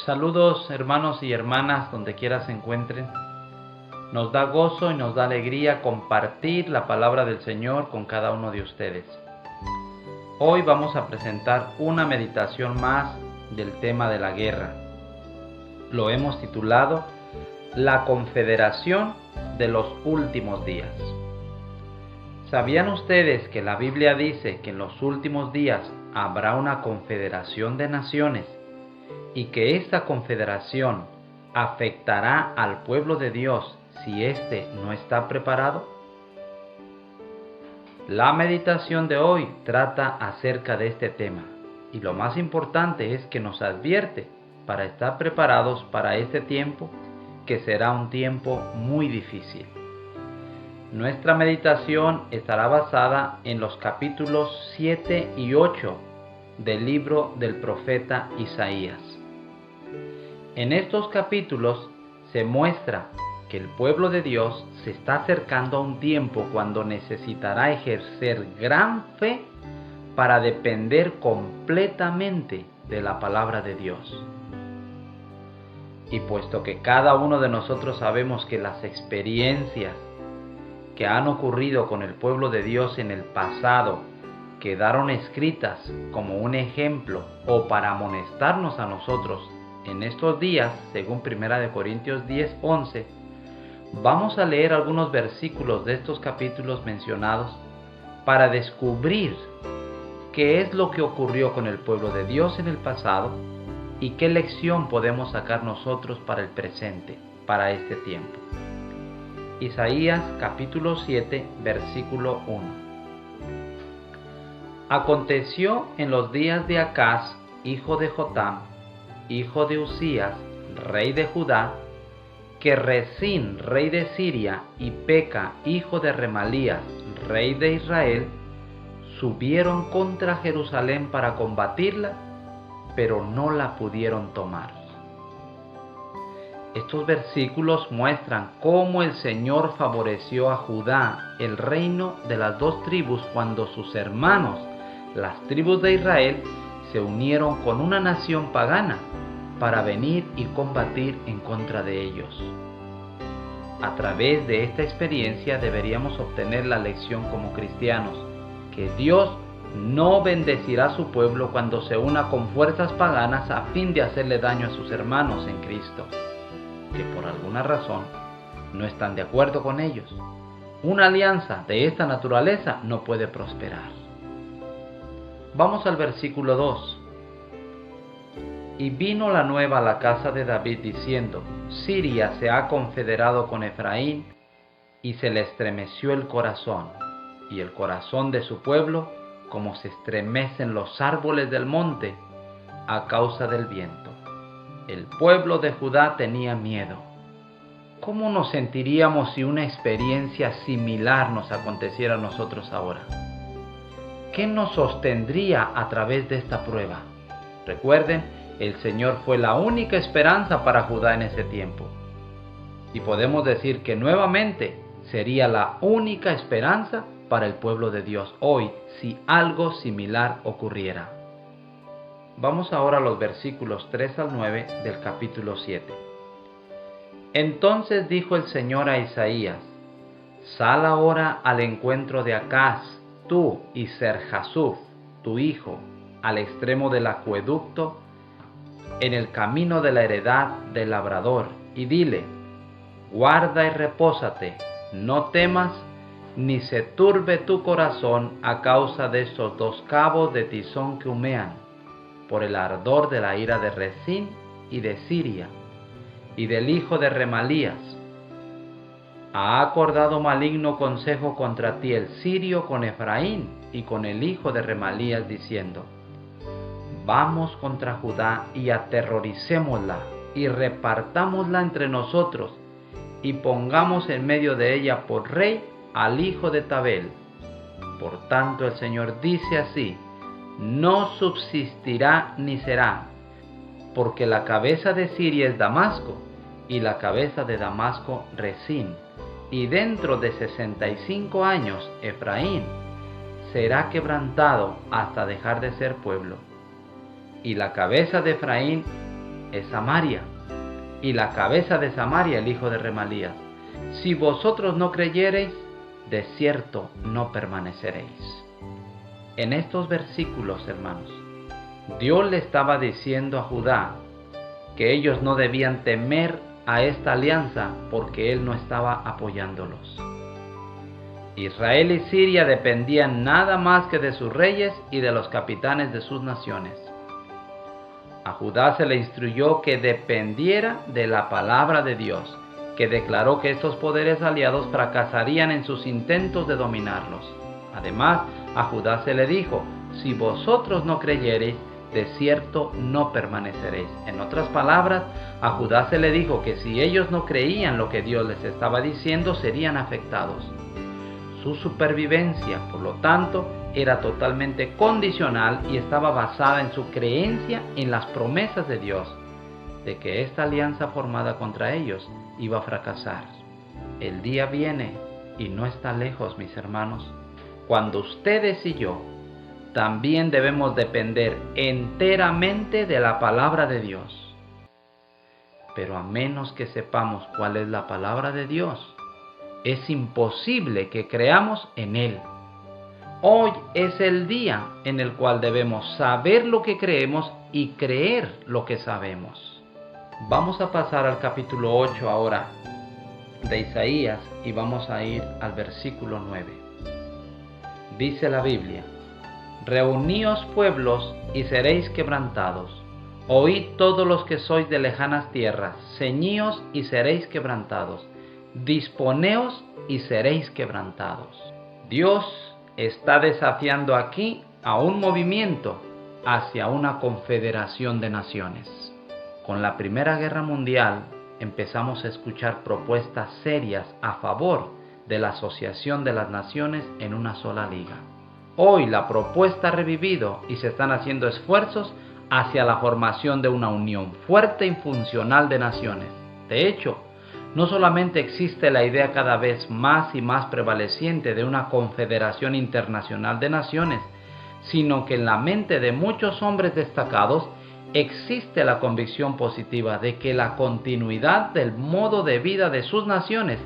Saludos hermanos y hermanas donde quiera se encuentren. Nos da gozo y nos da alegría compartir la palabra del Señor con cada uno de ustedes. Hoy vamos a presentar una meditación más del tema de la guerra. Lo hemos titulado La Confederación de los Últimos Días. ¿Sabían ustedes que la Biblia dice que en los últimos días habrá una confederación de naciones y que esta confederación afectará al pueblo de Dios si éste no está preparado? La meditación de hoy trata acerca de este tema y lo más importante es que nos advierte para estar preparados para este tiempo, que será un tiempo muy difícil. Nuestra meditación estará basada en los capítulos 7 y 8 del libro del profeta Isaías. En estos capítulos se muestra que el pueblo de Dios se está acercando a un tiempo cuando necesitará ejercer gran fe para depender completamente de la palabra de Dios. Y puesto que cada uno de nosotros sabemos que las experiencias que han ocurrido con el pueblo de Dios en el pasado quedaron escritas como un ejemplo o para amonestarnos a nosotros en estos días, según 1 Corintios 10:11, vamos a leer algunos versículos de estos capítulos mencionados para descubrir qué es lo que ocurrió con el pueblo de Dios en el pasado y qué lección podemos sacar nosotros para el presente, para este tiempo. Isaías capítulo 7, versículo 1. Aconteció en los días de Acaz, hijo de Jotam, hijo de Uzías, rey de Judá, que Rezín, rey de Siria, y Peca, hijo de Remalías, rey de Israel, subieron contra Jerusalén para combatirla, pero no la pudieron tomar. Estos versículos muestran cómo el Señor favoreció a Judá, el reino de las dos tribus, cuando sus hermanos, las tribus de Israel, se unieron con una nación pagana para venir y combatir en contra de ellos. A través de esta experiencia deberíamos obtener la lección como cristianos, que Dios no bendecirá a su pueblo cuando se una con fuerzas paganas a fin de hacerle daño a sus hermanos en Cristo, que por alguna razón no están de acuerdo con ellos. Una alianza de esta naturaleza no puede prosperar. Vamos al versículo 2. Y vino la nueva a la casa de David diciendo: Siria se ha confederado con Efraín, y se le estremeció el corazón, y el corazón de su pueblo, como se estremecen los árboles del monte a causa del viento. El pueblo de Judá tenía miedo. ¿Cómo nos sentiríamos si una experiencia similar nos aconteciera a nosotros ahora? ¿Qué nos sostendría a través de esta prueba? Recuerden, el Señor fue la única esperanza para Judá en ese tiempo. Y podemos decir que nuevamente sería la única esperanza para el pueblo de Dios hoy si algo similar ocurriera. Vamos ahora a los versículos 3 al 9 del capítulo 7. Entonces dijo el Señor a Isaías: Sal ahora al encuentro de Acaz, tú y Ser-Jasuf, tu hijo, al extremo del acueducto, en el camino de la heredad del labrador, y dile: Guarda y repósate, no temas, ni se turbe tu corazón a causa de estos dos cabos de tizón que humean, por el ardor de la ira de Rezín y de Siria, y del hijo de Remalías. Ha acordado maligno consejo contra ti el sirio con Efraín y con el hijo de Remalías, diciendo: Vamos contra Judá y aterroricémosla, y repartámosla entre nosotros, y pongamos en medio de ella por rey al hijo de Tabel. Por tanto el Señor dice así: no subsistirá ni será, porque la cabeza de Siria es Damasco, y la cabeza de Damasco Rezín, y dentro de 65 años Efraín será quebrantado hasta dejar de ser pueblo, y la cabeza de Efraín es Samaria, y la cabeza de Samaria el hijo de Remalías. Si vosotros no creyereis, de cierto no permaneceréis. En estos versículos, hermanos, Dios le estaba diciendo a Judá que ellos no debían temer a esta alianza porque Él no estaba apoyándolos. Israel y Siria dependían nada más que de sus reyes y de los capitanes de sus naciones. A Judá se le instruyó que dependiera de la palabra de Dios, que declaró que estos poderes aliados fracasarían en sus intentos de dominarlos. Además, a Judá se le dijo: si vosotros no creyereis, de cierto no permaneceréis. En otras palabras, a Judá se le dijo que si ellos no creían lo que Dios les estaba diciendo, serían afectados. Su supervivencia, por lo tanto, era totalmente condicional y estaba basada en su creencia en las promesas de Dios, de que esta alianza formada contra ellos iba a fracasar. El día viene y no está lejos, mis hermanos, cuando ustedes y yo también debemos depender enteramente de la palabra de Dios. Pero a menos que sepamos cuál es la palabra de Dios, es imposible que creamos en Él. Hoy es el día en el cual debemos saber lo que creemos y creer lo que sabemos. Vamos a pasar al capítulo 8 ahora de Isaías y vamos a ir al versículo 9. Dice la Biblia: reuníos pueblos y seréis quebrantados. Oíd todos los que sois de lejanas tierras, ceñíos y seréis quebrantados. Disponeos y seréis quebrantados. Dios está desafiando aquí a un movimiento hacia una confederación de naciones. Con la Primera Guerra Mundial empezamos a escuchar propuestas serias a favor de la asociación de las naciones en una sola liga. Hoy la propuesta ha revivido y se están haciendo esfuerzos hacia la formación de una unión fuerte y funcional de naciones. De hecho, no solamente existe la idea cada vez más y más prevaleciente de una confederación internacional de naciones, sino que en la mente de muchos hombres destacados existe la convicción positiva de que la continuidad del modo de vida de sus naciones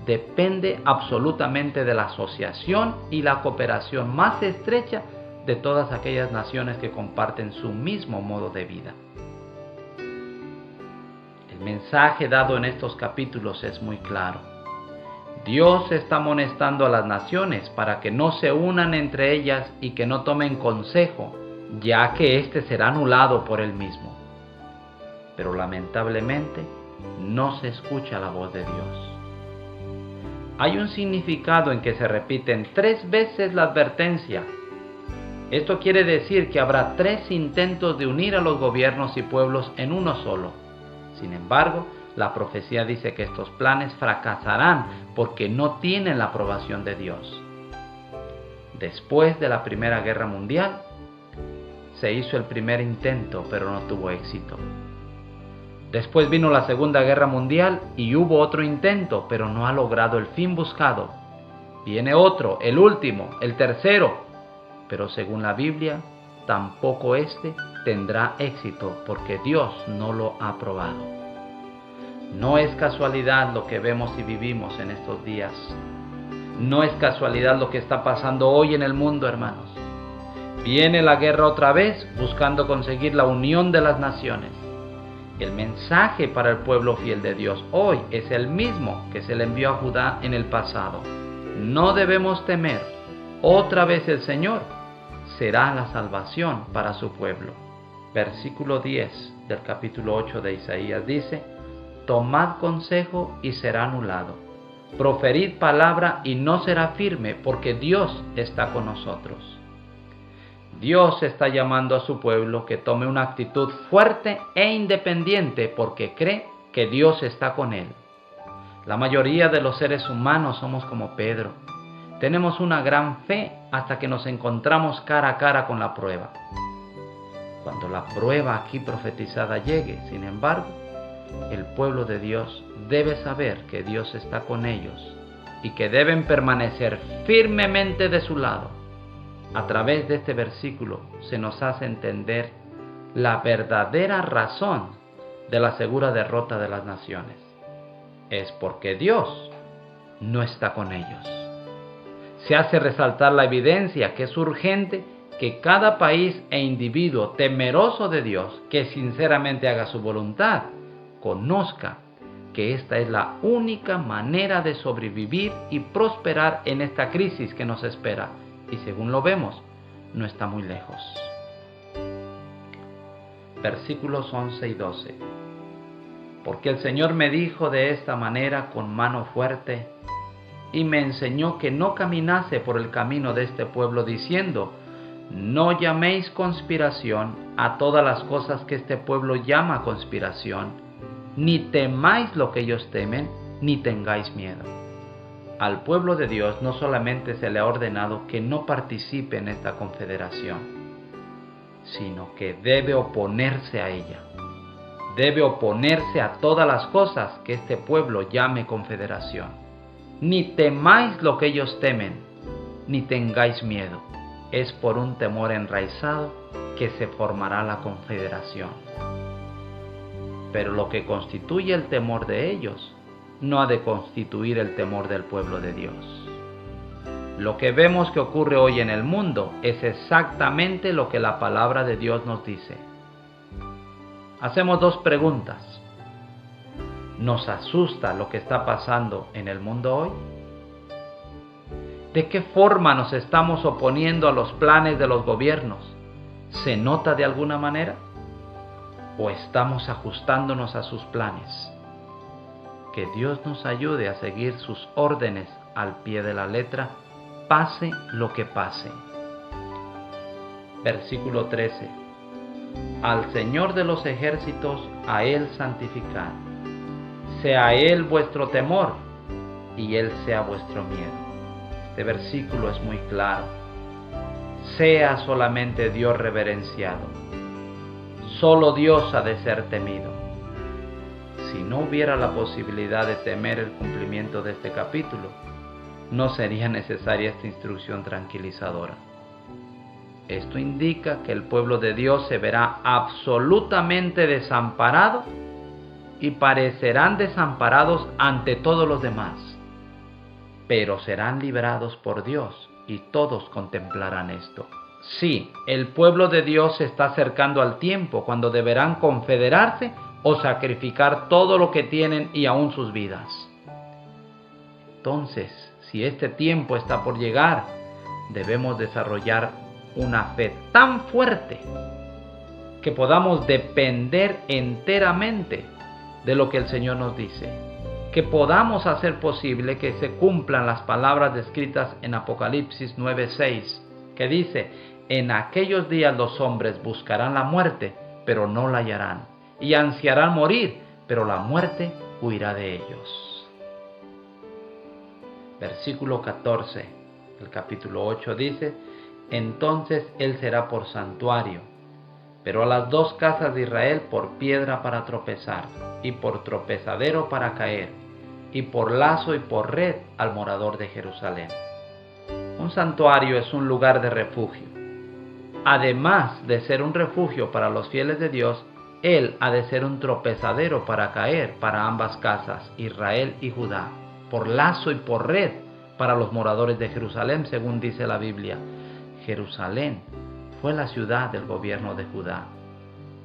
depende absolutamente de la asociación y la cooperación más estrecha de todas aquellas naciones que comparten su mismo modo de vida. El mensaje dado en estos capítulos es muy claro. Dios está amonestando a las naciones para que no se unan entre ellas y que no tomen consejo, ya que éste será anulado por Él mismo. Pero lamentablemente no se escucha la voz de Dios. Hay un significado en que se repiten 3 veces la advertencia. Esto quiere decir que habrá 3 intentos de unir a los gobiernos y pueblos en uno solo. Sin embargo, la profecía dice que estos planes fracasarán porque no tienen la aprobación de Dios. Después de la Primera Guerra Mundial, se hizo el primer intento, pero no tuvo éxito. Después vino la Segunda Guerra Mundial y hubo otro intento, pero no ha logrado el fin buscado. Viene otro, el último, el tercero, pero según la Biblia, tampoco este tendrá éxito porque Dios no lo ha aprobado. No es casualidad lo que vemos y vivimos en estos días. No es casualidad lo que está pasando hoy en el mundo, hermanos. Viene la guerra otra vez buscando conseguir la unión de las naciones. El mensaje para el pueblo fiel de Dios hoy es el mismo que se le envió a Judá en el pasado. No debemos temer. Otra vez el Señor será la salvación para su pueblo. Versículo 10 del capítulo 8 de Isaías dice: tomad consejo y será anulado. Proferid palabra y no será firme, porque Dios está con nosotros. Dios está llamando a su pueblo que tome una actitud fuerte e independiente porque cree que Dios está con él. La mayoría de los seres humanos somos como Pedro. Tenemos una gran fe hasta que nos encontramos cara a cara con la prueba. Cuando la prueba aquí profetizada llegue, sin embargo, el pueblo de Dios debe saber que Dios está con ellos y que deben permanecer firmemente de su lado. A través de este versículo se nos hace entender la verdadera razón de la segura derrota de las naciones. Es porque Dios no está con ellos. Se hace resaltar la evidencia que es urgente que cada país e individuo temeroso de Dios, que sinceramente haga su voluntad, conozca que esta es la única manera de sobrevivir y prosperar en esta crisis que nos espera, y según lo vemos, no está muy lejos. Versículos 11 y 12. Porque el Señor me dijo de esta manera con mano fuerte, y me enseñó que no caminase por el camino de este pueblo, diciendo: no llaméis conspiración a todas las cosas que este pueblo llama conspiración, ni temáis lo que ellos temen, ni tengáis miedo. Al pueblo de Dios no solamente se le ha ordenado que no participe en esta confederación, sino que debe oponerse a ella. Debe oponerse a todas las cosas que este pueblo llame confederación. Ni temáis lo que ellos temen, ni tengáis miedo. Es por un temor enraizado que se formará la confederación. Pero lo que constituye el temor de ellos no ha de constituir el temor del pueblo de Dios. Lo que vemos que ocurre hoy en el mundo es exactamente lo que la palabra de Dios nos dice. Hacemos dos preguntas. ¿Nos asusta lo que está pasando en el mundo hoy? ¿De qué forma nos estamos oponiendo a los planes de los gobiernos? ¿Se nota de alguna manera? ¿O estamos ajustándonos a sus planes? Que Dios nos ayude a seguir sus órdenes al pie de la letra, pase lo que pase. Versículo 13. Al Señor de los ejércitos, a Él santificad. Sea Él vuestro temor, y Él sea vuestro miedo. Este versículo es muy claro. Sea solamente Dios reverenciado. Solo Dios ha de ser temido. Si no hubiera la posibilidad de temer el cumplimiento de este capítulo, no sería necesaria esta instrucción tranquilizadora. Esto indica que el pueblo de Dios se verá absolutamente desamparado y parecerán desamparados ante todos los demás, pero serán librados por Dios y todos contemplarán esto. Sí, el pueblo de Dios se está acercando al tiempo cuando deberán confederarse o sacrificar todo lo que tienen y aún sus vidas. Entonces, si este tiempo está por llegar, debemos desarrollar una fe tan fuerte que podamos depender enteramente de lo que el Señor nos dice, que podamos hacer posible que se cumplan las palabras descritas en Apocalipsis 9:6, que dice: en aquellos días los hombres buscarán la muerte, pero no la hallarán, y ansiarán morir, pero la muerte huirá de ellos. Versículo 14, el capítulo 8 dice: entonces él será por santuario, pero a las dos casas de Israel por piedra para tropezar, y por tropezadero para caer, y por lazo y por red al morador de Jerusalén. Un santuario es un lugar de refugio. Además de ser un refugio para los fieles de Dios, él ha de ser un tropezadero para caer para ambas casas, Israel y Judá, por lazo y por red para los moradores de Jerusalén, según dice la Biblia. Jerusalén fue la ciudad del gobierno de Judá.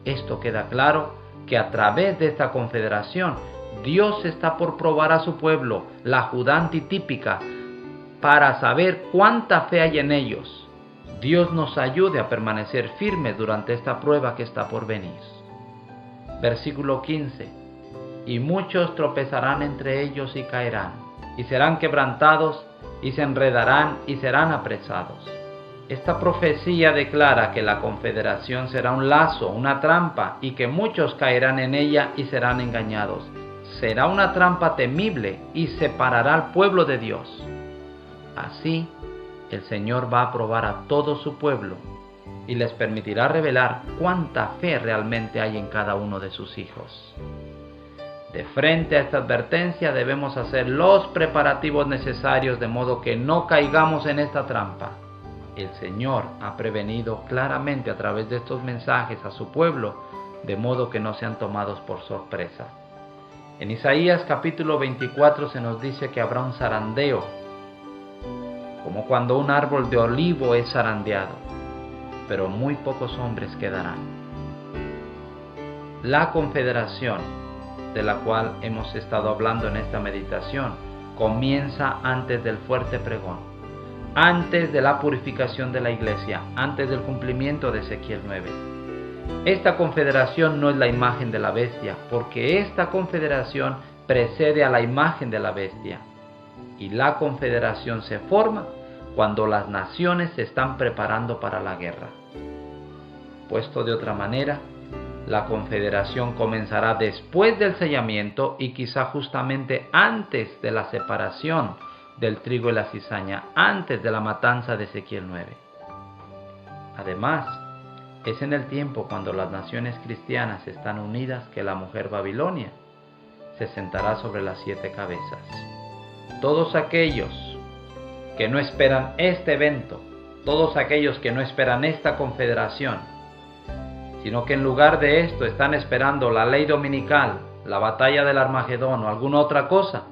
Esto queda claro que a través de esta confederación, Dios está por probar a su pueblo, la Judá antitípica, para saber cuánta fe hay en ellos. Dios nos ayude a permanecer firmes durante esta prueba que está por venir. Versículo 15. Y muchos tropezarán entre ellos y caerán, y serán quebrantados, y se enredarán y serán apresados. Esta profecía declara que la confederación será un lazo, una trampa, y que muchos caerán en ella y serán engañados. Será una trampa temible y separará al pueblo de Dios. Así, el Señor va a probar a todo su pueblo y les permitirá revelar cuánta fe realmente hay en cada uno de sus hijos. De frente a esta advertencia debemos hacer los preparativos necesarios de modo que no caigamos en esta trampa. El Señor ha prevenido claramente a través de estos mensajes a su pueblo de modo que no sean tomados por sorpresa. En Isaías capítulo 24 se nos dice que habrá un zarandeo, como cuando un árbol de olivo es zarandeado, pero muy pocos hombres quedarán. La confederación, de la cual hemos estado hablando en esta meditación, comienza antes del fuerte pregón, antes de la purificación de la iglesia, antes del cumplimiento de Ezequiel 9. Esta confederación no es la imagen de la bestia, porque esta confederación precede a la imagen de la bestia. Y la confederación se forma cuando las naciones se están preparando para la guerra. Puesto de otra manera, la confederación comenzará después del sellamiento y quizá justamente antes de la separación del trigo y la cizaña, antes de la matanza de Ezequiel 9. Además, es en el tiempo cuando las naciones cristianas están unidas que la mujer babilonia se sentará sobre las 7 cabezas. Todos aquellos que no esperan este evento, todos aquellos que no esperan esta confederación, sino que en lugar de esto están esperando la ley dominical, la batalla del Armagedón o alguna otra cosa,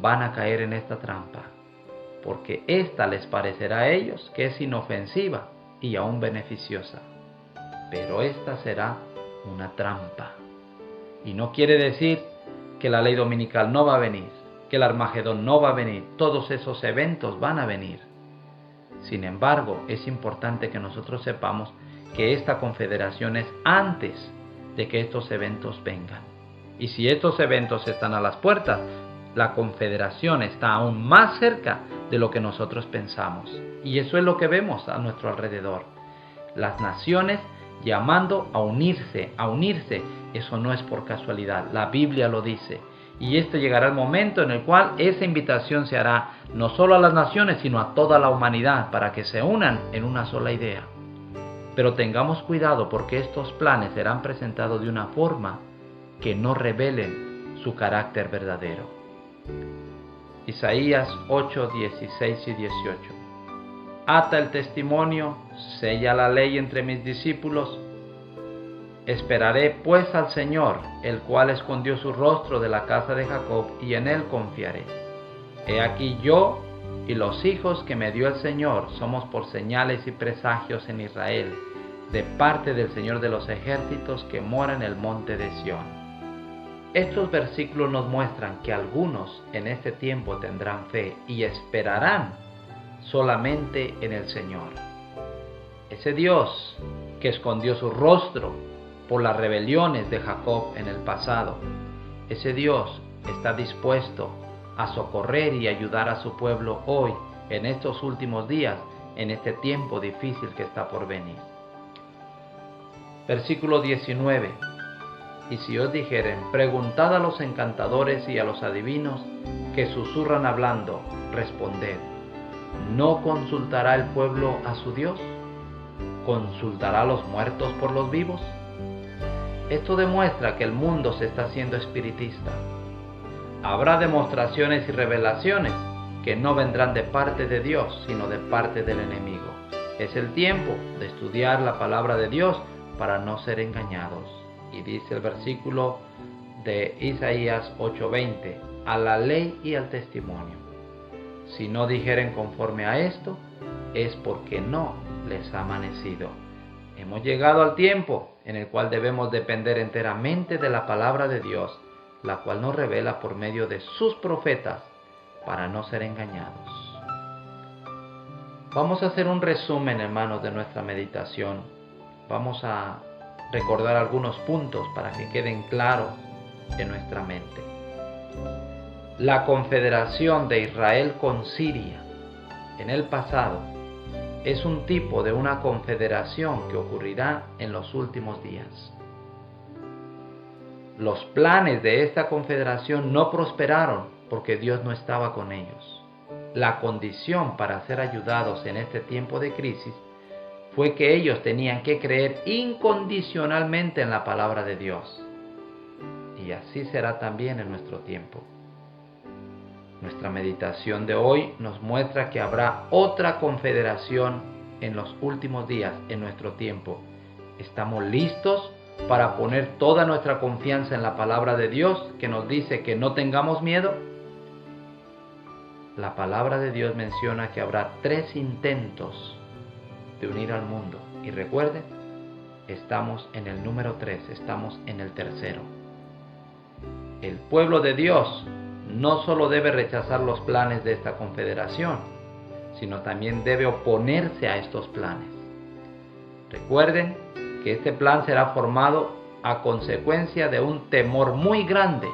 van a caer en esta trampa, porque esta les parecerá a ellos que es inofensiva y aún beneficiosa. Pero esta será una trampa. Y no quiere decir que la ley dominical no va a venir, que el Armagedón no va a venir, todos esos eventos van a venir. Sin embargo, es importante que nosotros sepamos que esta confederación es antes de que estos eventos vengan. Y si estos eventos están a las puertas, la confederación está aún más cerca de lo que nosotros pensamos. Y eso es lo que vemos a nuestro alrededor. Las naciones llamando a unirse, eso no es por casualidad, la Biblia lo dice. Y llegará el momento en el cual esa invitación se hará no solo a las naciones, sino a toda la humanidad para que se unan en una sola idea. Pero tengamos cuidado porque estos planes serán presentados de una forma que no revelen su carácter verdadero. Isaías 8, 16 y 18. Ata el testimonio, sella la ley entre mis discípulos. Esperaré pues al Señor, el cual escondió su rostro de la casa de Jacob, y en él confiaré. He aquí yo y los hijos que me dio el Señor somos por señales y presagios en Israel, de parte del Señor de los ejércitos que mora en el monte de Sión. Estos versículos nos muestran que algunos en este tiempo tendrán fe y esperarán solamente en el Señor. Ese Dios que escondió su rostro por las rebeliones de Jacob en el pasado, ese Dios está dispuesto a socorrer y ayudar a su pueblo hoy, en estos últimos días, en este tiempo difícil que está por venir. Versículo 19. Y si os dijeren, preguntad a los encantadores y a los adivinos que susurran hablando, responded, ¿no consultará el pueblo a su Dios? ¿Consultará a los muertos por los vivos? Esto demuestra que el mundo se está haciendo espiritista. Habrá demostraciones y revelaciones que no vendrán de parte de Dios, sino de parte del enemigo. Es el tiempo de estudiar la palabra de Dios para no ser engañados. Y dice el versículo de Isaías 8:20, a la ley y al testimonio. Si no dijeren conforme a esto, es porque no les ha amanecido. Hemos llegado al tiempo en el cual debemos depender enteramente de la palabra de Dios, la cual nos revela por medio de sus profetas para no ser engañados. Vamos a hacer un resumen, hermanos, de nuestra meditación. Vamos a recordar algunos puntos para que queden claros en nuestra mente. La confederación de Israel con Siria en el pasado es un tipo de una confederación que ocurrirá en los últimos días. Los planes de esta confederación no prosperaron porque Dios no estaba con ellos. La condición para ser ayudados en este tiempo de crisis fue que ellos tenían que creer incondicionalmente en la palabra de Dios. Y así será también en nuestro tiempo. Nuestra meditación de hoy nos muestra que habrá otra confederación en los últimos días, en nuestro tiempo. ¿Estamos listos para poner toda nuestra confianza en la palabra de Dios, que nos dice que no tengamos miedo? La palabra de Dios menciona que habrá 3 intentos de unir al mundo. Y recuerden, estamos en el número 3, estamos en el tercero. El pueblo de Dios no solo debe rechazar los planes de esta confederación, sino también debe oponerse a estos planes. Recuerden que este plan será formado a consecuencia de un temor muy grande,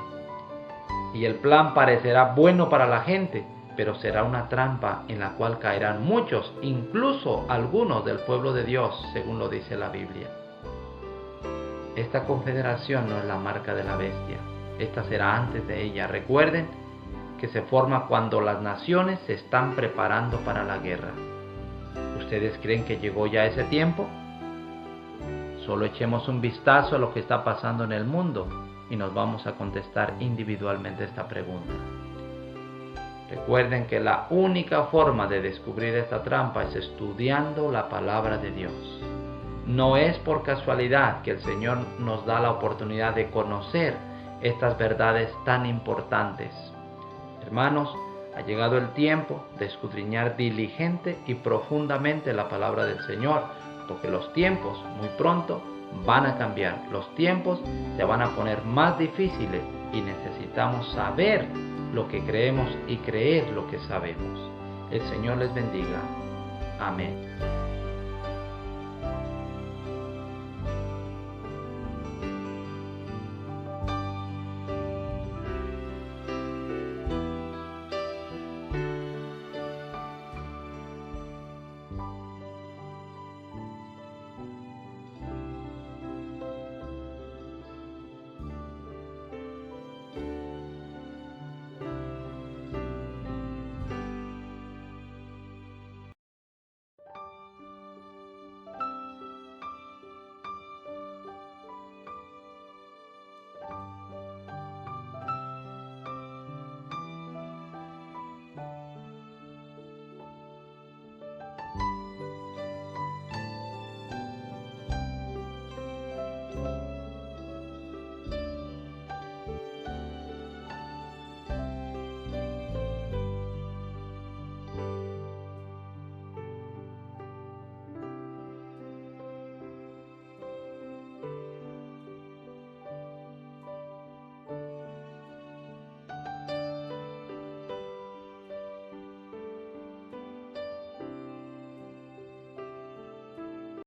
y el plan parecerá bueno para la gente, pero será una trampa en la cual caerán muchos, incluso algunos del pueblo de Dios, según lo dice la Biblia. Esta confederación no es la marca de la bestia, esta será antes de ella. Recuerden que se forma cuando las naciones se están preparando para la guerra. ¿Ustedes creen que llegó ya ese tiempo? Solo echemos un vistazo a lo que está pasando en el mundo y nos vamos a contestar individualmente esta pregunta. Recuerden que la única forma de descubrir esta trampa es estudiando la palabra de Dios. No es por casualidad que el Señor nos da la oportunidad de conocer estas verdades tan importantes. Hermanos, ha llegado el tiempo de escudriñar diligente y profundamente la palabra del Señor, porque los tiempos muy pronto van a cambiar. Los tiempos se van a poner más difíciles y necesitamos saber lo que creemos y creer lo que sabemos. El Señor les bendiga. Amén.